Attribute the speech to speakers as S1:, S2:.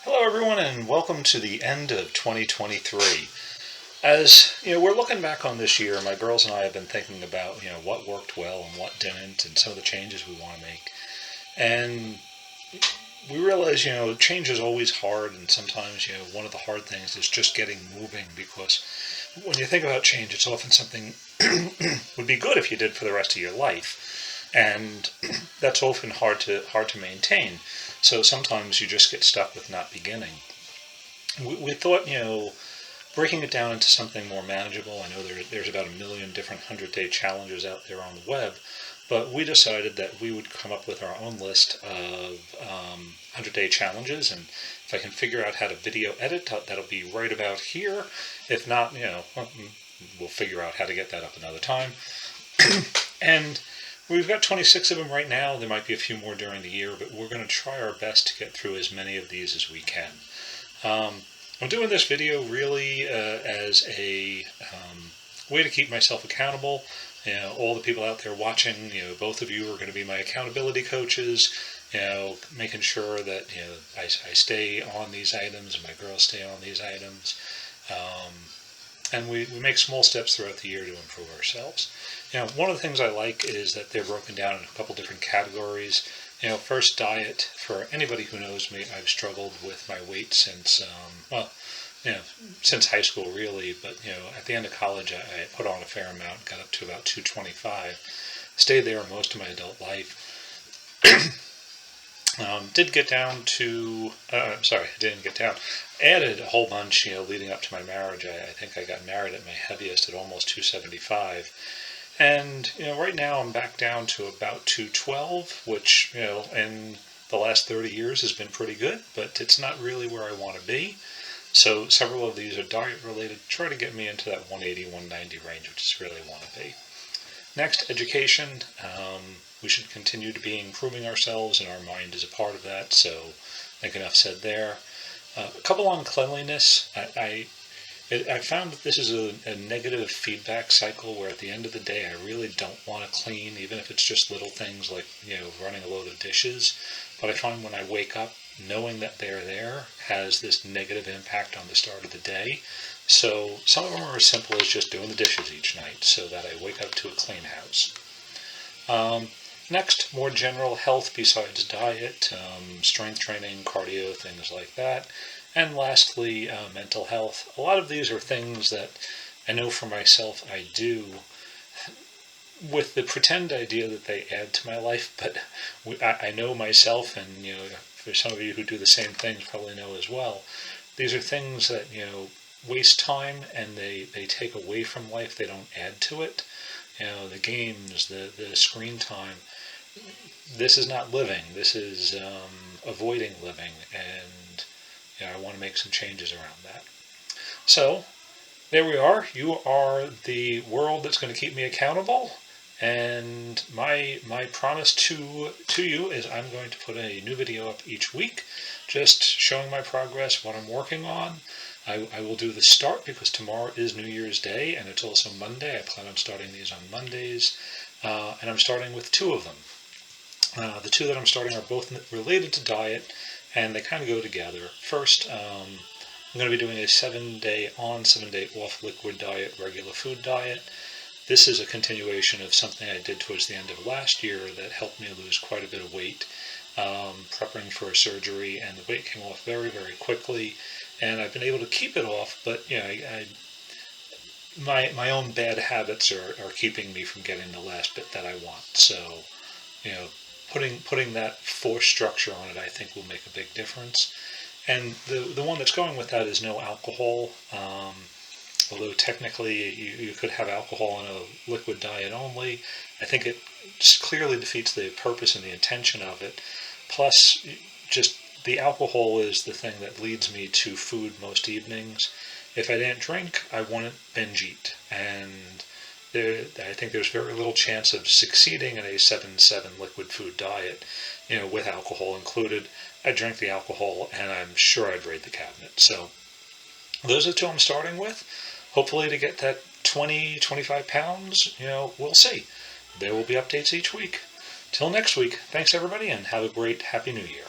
S1: Hello, everyone, and welcome to the end of 2023. As you know, we're looking back on this year. My girls and I have been thinking about what worked well and what didn't, and some of the changes we want to make. And we realize change is always hard, and sometimes one of the hard things is just getting moving. Because when you think about change, it's often something would be good if you did for the rest of your life, and that's often hard to maintain. So sometimes you just get stuck with not beginning. We thought, breaking it down into something more manageable. I know there's about a million different 100-day challenges out there on the web, but we decided that we would come up with our own list of 100-day challenges, and if I can figure out how to video edit, that'll be right about here. If not, we'll figure out how to get that up another time. And we've got 26 of them right now. There might be a few more during the year, but we're going to try our best to get through as many of these as we can. I'm doing this video really as a way to keep myself accountable. All the people out there watching, both of you are going to be my accountability coaches. Making sure that I stay on these items, and my girls stay on these items. And we make small steps throughout the year to improve ourselves. One of the things I like is that they're broken down in a couple different categories. First, diet. For anybody who knows me, I've struggled with my weight since, since high school, really. But, at the end of college, I put on a fair amount, got up to about 225. Stayed there most of my adult life. Did get down to, didn't get down. Added a whole bunch, leading up to my marriage. I think I got married at my heaviest at almost 275. And, right now I'm back down to about 212, which, in the last 30 years has been pretty good, but it's not really where I want to be. So several of these are diet related. Try to get me into that 180, 190 range, which is really want to be. Next, education. We should continue to be improving ourselves, and our mind is a part of that, so I think enough said there. A couple on cleanliness. I found that this is a negative feedback cycle where at the end of the day I really don't want to clean, even if it's just little things like running a load of dishes. But I find when I wake up, knowing that they're there has this negative impact on the start of the day. So some of them are as simple as just doing the dishes each night so that I wake up to a clean house. Next, more general health besides diet, strength training, cardio, things like that. And lastly, mental health. A lot of these are things that I know for myself I do with the pretend idea that they add to my life, but I know myself, and for some of you who do the same things probably know as well, these are things that waste time, and they take away from life. They don't add to it. The games, the screen time. This is not living. This is avoiding living, and I want to make some changes around that. So there we are. You are the world that's going to keep me accountable. And my promise to you is I'm going to put a new video up each week, just showing my progress, what I'm working on. I will do the start because tomorrow is New Year's Day, and it's also Monday. I plan on starting these on Mondays, and I'm starting with two of them. The two that I'm starting are both related to diet, and they kind of go together. First, I'm going to be doing a 7-day on, 7-day off liquid diet, regular food diet. This is a continuation of something I did towards the end of last year that helped me lose quite a bit of weight, preparing for a surgery, and the weight came off very, very quickly. And I've been able to keep it off, but my own bad habits are keeping me from getting the last bit that I want. So, putting that force structure on it, I think, will make a big difference. And the one that's going with that is no alcohol. Although technically you could have alcohol in a liquid diet only, I think it clearly defeats the purpose and the intention of it. Plus, just the alcohol is the thing that leads me to food most evenings. If I didn't drink, I wouldn't binge eat. And I think there's very little chance of succeeding in a 7-7 liquid food diet, with alcohol included. I drink the alcohol, and I'm sure I'd raid the cabinet. So those are the two I'm starting with. Hopefully to get that 20, 25 pounds, we'll see. There will be updates each week. Till next week, thanks everybody, and have a great Happy New Year.